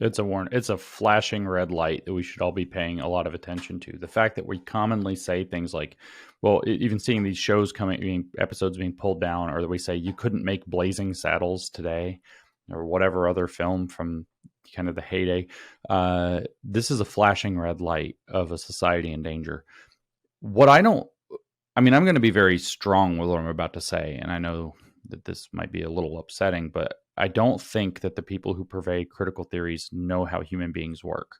It's a warn. It's a flashing red light that we should all be paying a lot of attention to. The fact that we commonly say things like, well, even seeing these shows episodes being pulled down, or that we say you couldn't make Blazing Saddles today, or whatever other film from kind of the heyday. This is a flashing red light of a society in danger. What I don't, I mean, I'm going to be very strong with what I'm about to say, and I know that this might be a little upsetting, but I don't think that the people who purvey critical theories know how human beings work.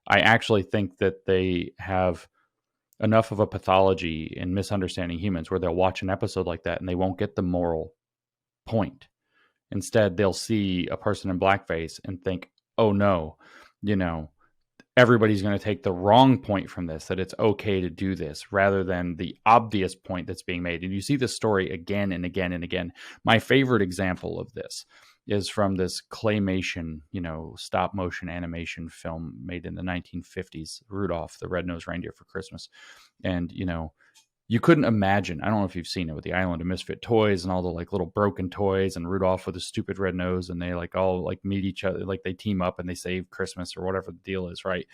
I actually think that they have enough of a pathology in misunderstanding humans where they'll watch an episode like that and they won't get the moral point. Instead, they'll see a person in blackface and think, oh no, you know, everybody's going to take the wrong point from this, that it's okay to do this, rather than the obvious point that's being made. And you see this story again and again and again. My favorite example of this is from this claymation, stop motion animation film made in the 1950s, Rudolph the Red-Nosed Reindeer for Christmas. And, you couldn't imagine, I don't know if you've seen it, with the Island of Misfit Toys and all the like little broken toys and Rudolph with a stupid red nose, and they like all like meet each other, like they team up and they save Christmas or whatever the deal is, right?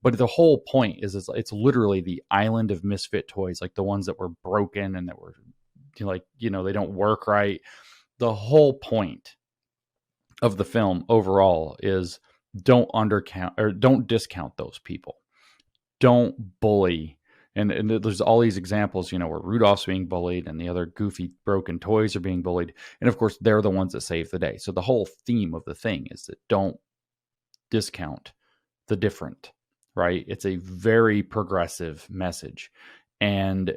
But the whole point is it's literally the Island of Misfit Toys, like the ones that were broken and that were they don't work right. The whole point of the film overall is don't discount those people. Don't bully. And there's all these examples, where Rudolph's being bullied and the other goofy broken toys are being bullied. And of course, they're the ones that save the day. So the whole theme of the thing is that don't discount the different, right? It's a very progressive message. And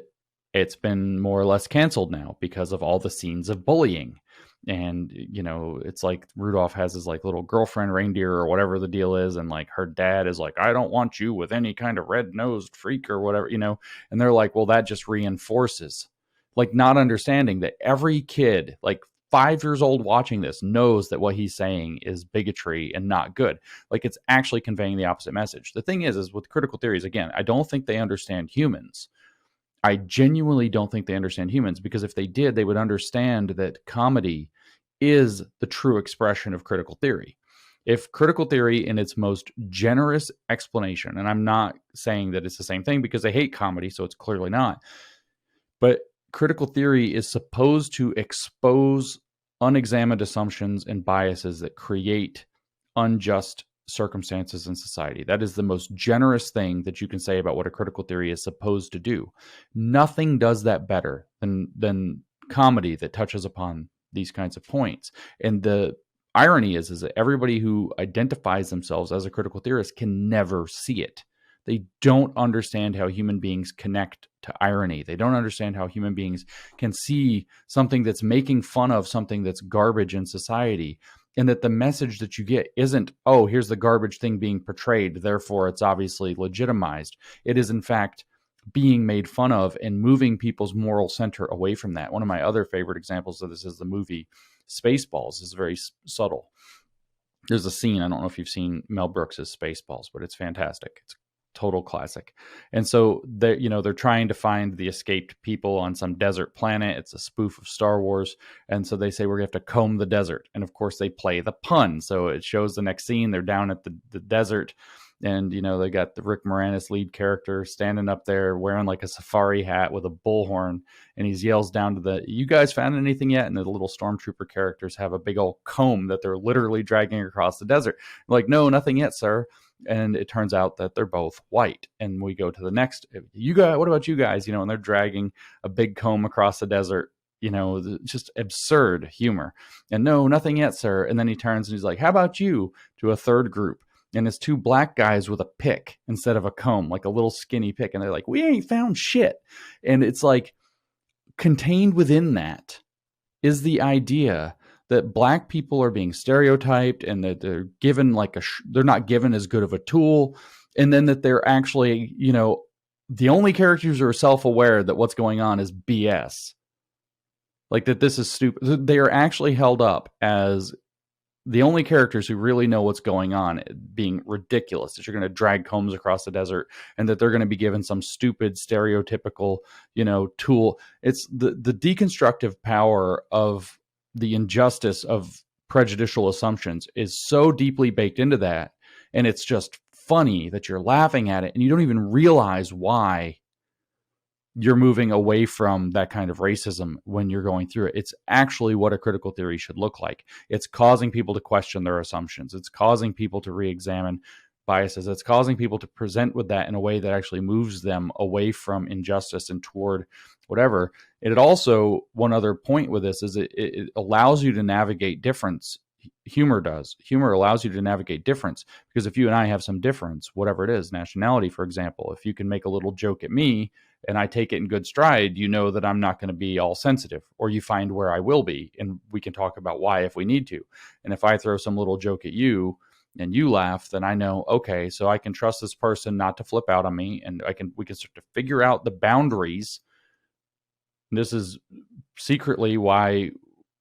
it's been more or less canceled now because of all the scenes of bullying. And, it's like Rudolph has his like little girlfriend reindeer or whatever the deal is. And like her dad is like, I don't want you with any kind of red-nosed freak or whatever, and they're like, well, that just reinforces, like, not understanding that every kid, like 5 years old watching this, knows that what he's saying is bigotry and not good. Like, it's actually conveying the opposite message. The thing is with critical theories, again, I don't think they understand humans. I genuinely don't think they understand humans, because if they did, they would understand that comedy is the true expression of critical theory. If critical theory in its most generous explanation, and I'm not saying that it's the same thing because they hate comedy, so it's clearly not, but critical theory is supposed to expose unexamined assumptions and biases that create unjust circumstances in society. That is the most generous thing that you can say about what a critical theory is supposed to do. Nothing does that better than comedy that touches upon these kinds of points. And the irony is that everybody who identifies themselves as a critical theorist can never see it. They don't understand how human beings connect to irony. They don't understand how human beings can see something that's making fun of something that's garbage in society, and that the message that you get isn't, oh, here's the garbage thing being portrayed, therefore it's obviously legitimized. It is, in fact, being made fun of and moving people's moral center away from that. One of my other favorite examples of this is the movie Spaceballs. It's very subtle. There's a scene, I don't know if you've seen Mel Brooks's Spaceballs, but it's fantastic. It's total classic. And so they're trying to find the escaped people on some desert planet. It's a spoof of Star Wars. And so they say, we're going to have to comb the desert. And of course they play the pun. So it shows the next scene, they're down at the desert, and they got the Rick Moranis lead character standing up there wearing like a safari hat with a bullhorn, and he yells down to you guys found anything yet? And the little stormtrooper characters have a big old comb that they're literally dragging across the desert. Like, no, nothing yet, sir. And it turns out that they're both white. And we go to the next, what about you guys? And they're dragging a big comb across the desert. Just absurd humor. And no, nothing yet, sir. And then he turns and he's like, how about you? To a third group. And it's two black guys with a pick instead of a comb, like a little skinny pick. And they're like, we ain't found shit. And it's like, contained within that is the idea that black people are being stereotyped, and that they're given they're not given as good of a tool. And then that they're actually, the only characters who are self-aware that what's going on is BS. Like, that this is stupid. They are actually held up as the only characters who really know what's going on, being ridiculous, that you're going to drag combs across the desert, and that they're going to be given some stupid stereotypical, tool. It's the deconstructive power of the injustice of prejudicial assumptions is so deeply baked into that And it's just funny that you're laughing at it and you don't even realize why you're moving away from that kind of racism when you're going through it. It's actually what a critical theory should look like. It's causing people to question their assumptions. It's causing people to re-examine biases. It's causing people to present with that in a way that actually moves them away from injustice and toward whatever. And it also, one other point with this is it allows you to navigate difference. Humor does. Humor allows you to navigate difference, because if you and I have some difference, whatever it is, nationality, for example, if you can make a little joke at me and I take it in good stride, you know that I'm not going to be all sensitive, or you find where I will be, and we can talk about why if we need to. And if I throw some little joke at you and you laugh, then I know, okay, so I can trust this person not to flip out on me, and we can start to figure out the boundaries. This is secretly why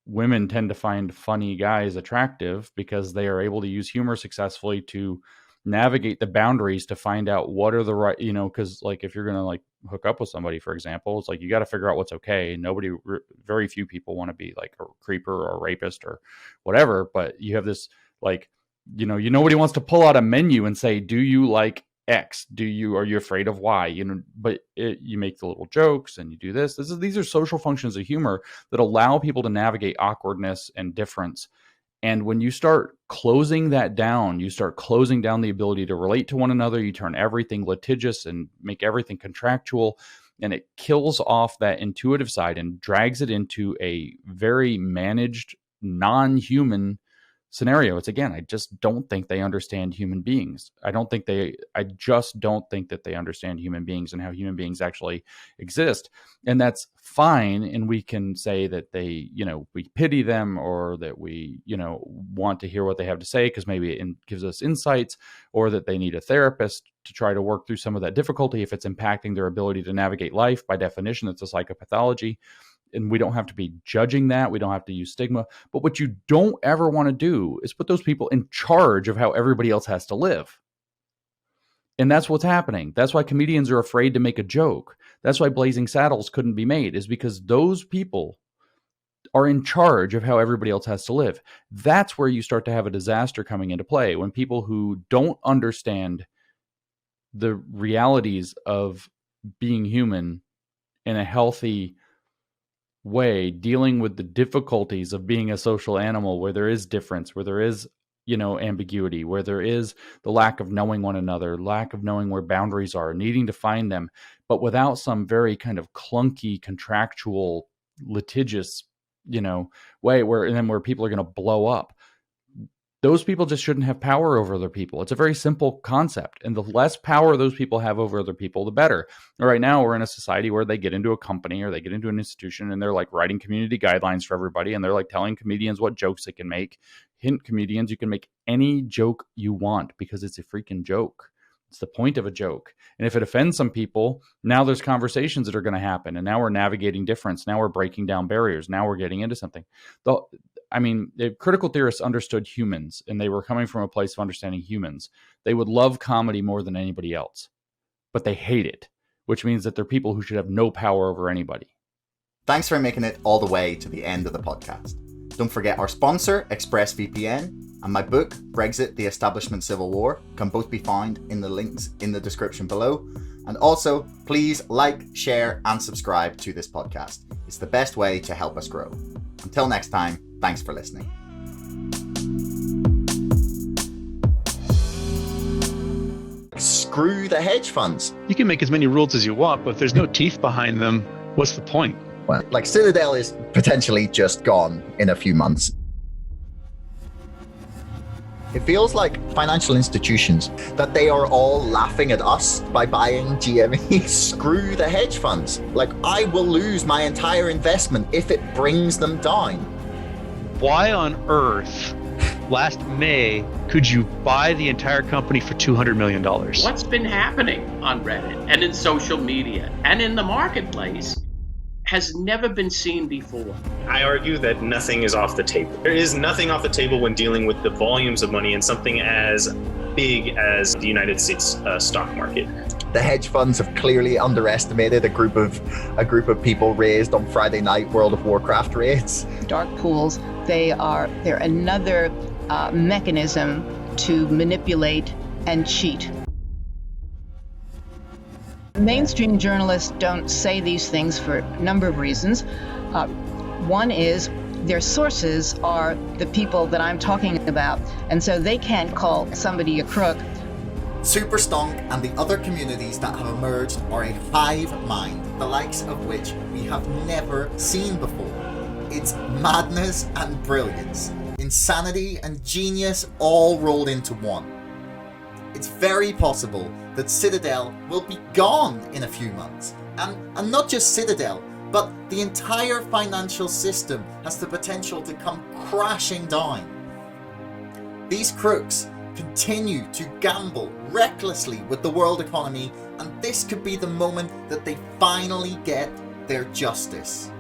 women tend to find funny guys attractive, because they are able to use humor successfully to navigate the boundaries to find out what are the right, because like if you're going to like hook up with somebody, for example, it's like you got to figure out what's okay. Very few people want to be like a creeper or a rapist or whatever, but you have this like, nobody wants to pull out a menu and say, do you like X? Are you afraid of Y? But you make the little jokes and you do this. These are social functions of humor that allow people to navigate awkwardness and difference. And when you start closing that down, you start closing down the ability to relate to one another. You turn everything litigious and make everything contractual, and it kills off that intuitive side and drags it into a very managed, non-human scenario. It's, again, I just don't think they understand human beings. I just don't think that they understand human beings and how human beings actually exist. And that's fine. And we can say that they, we pity them, or that we, want to hear what they have to say because maybe it gives us insights, or that they need a therapist to try to work through some of that difficulty if it's impacting their ability to navigate life. By definition, it's a psychopathology. And we don't have to be judging that. We don't have to use stigma. But what you don't ever want to do is put those people in charge of how everybody else has to live. And that's what's happening. That's why comedians are afraid to make a joke. That's why Blazing Saddles couldn't be made, is because those people are in charge of how everybody else has to live. That's where you start to have a disaster coming into play, when people who don't understand the realities of being human in a healthy way, dealing with the difficulties of being a social animal, where there is difference, where there is, ambiguity, where there is the lack of knowing one another, lack of knowing where boundaries are, needing to find them, but without some very kind of clunky, contractual, litigious, way where people are going to blow up. Those people just shouldn't have power over other people. It's a very simple concept. And the less power those people have over other people, the better. Right now, we're in a society where they get into a company or they get into an institution and they're like writing community guidelines for everybody. And they're like telling comedians what jokes they can make. Hint, comedians, you can make any joke you want because it's a freaking joke. It's the point of a joke. And if it offends some people, now there's conversations that are going to happen. And now we're navigating difference. Now we're breaking down barriers. Now we're getting into something. The critical theorists understood humans, and they were coming from a place of understanding humans. They would love comedy more than anybody else, but they hate it, which means that they're people who should have no power over anybody. Thanks for making it all the way to the end of the podcast. Don't forget our sponsor, ExpressVPN, and my book, Brexit, The Establishment Civil War, can both be found in the links in the description below. And also, please like, share, and subscribe to this podcast. It's the best way to help us grow. Until next time, thanks for listening. Screw the hedge funds. You can make as many rules as you want, but if there's no teeth behind them, what's the point? Well, like Citadel is potentially just gone in a few months. It feels like financial institutions, that they are all laughing at us by buying GME. Screw the hedge funds. Like, I will lose my entire investment if it brings them down. Why on earth, last May, could you buy the entire company for $200 million? What's been happening on Reddit and in social media and in the marketplace has never been seen before. I argue that nothing is off the table. There is nothing off the table when dealing with the volumes of money in something as big as the United States stock market. The hedge funds have clearly underestimated a group of people raised on Friday night World of Warcraft raids. Dark pools, they're another mechanism to manipulate and cheat. Mainstream journalists don't say these things for a number of reasons. One is their sources are the people that I'm talking about, and so they can't call somebody a crook. Superstonk and the other communities that have emerged are a hive mind, the likes of which we have never seen before. It's madness and brilliance, insanity and genius all rolled into one. It's very possible that Citadel will be gone in a few months, and not just Citadel, but the entire financial system has the potential to come crashing down. These crooks continue to gamble recklessly with the world economy, and this could be the moment that they finally get their justice.